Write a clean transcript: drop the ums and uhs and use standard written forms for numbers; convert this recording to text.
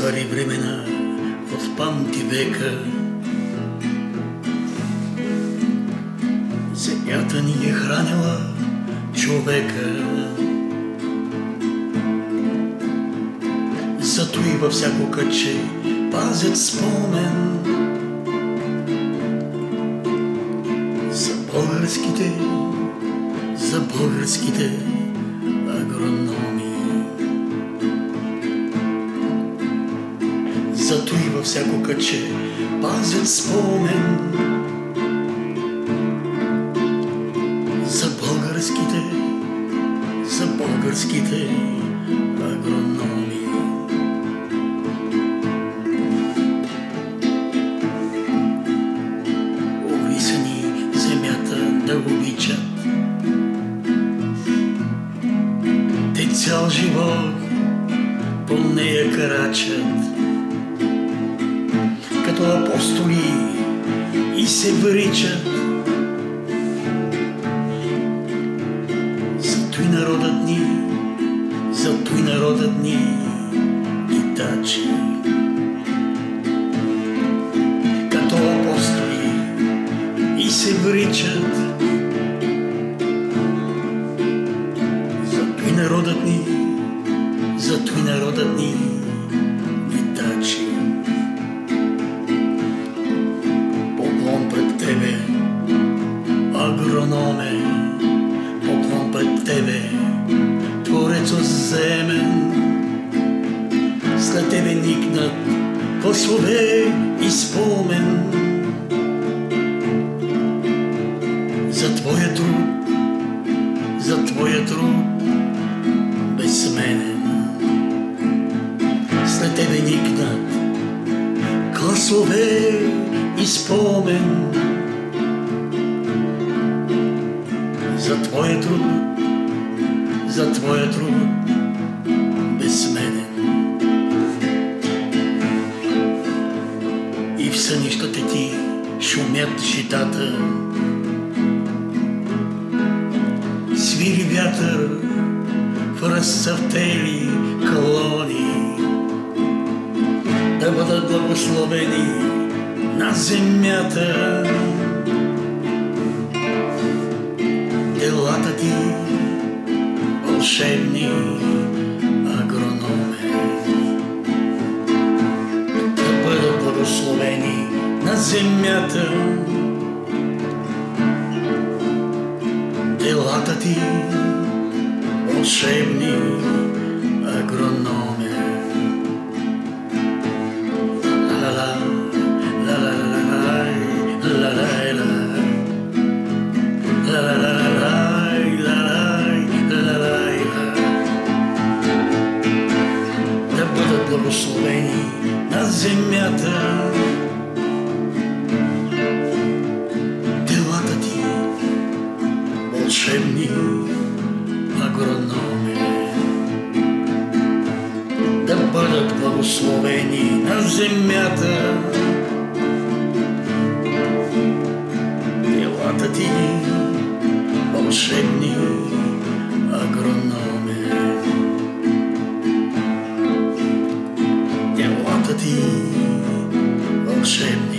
стари времена от памти века. Земята ни е хранила човека. Зато и във всяко кътче пазят спомен за българските агрономи. Зато и във всяко кътче пазят спомен за българските агрономи. Увисани земята да обичат, те цял живот по нея крачат като апостоли и се вричат. Зато и народът ни ги тачи като апостоли и се вричат. Зато и народът ни ги тачи. Поклон пред тебе, агрономе, поклон пред тебе, Творец земен. След тебе никнат гласове и спомен за твоя труд безсменен. След тебе никнат гласове и спомен за твоя труд безсменен. И в сънищата ти шумят житата, свири вятър в разцъфтели клони. Да бъдат благословени на земята делата ти, вълшебни агрономе. Да бъдат благословени на земята делата ти, вълшебни агрономе. Благословени на земята делата ти, вълшебни агрономи. Да бъдат благословени на земята делата ти, вълшебни агрономи. Ти вълшебни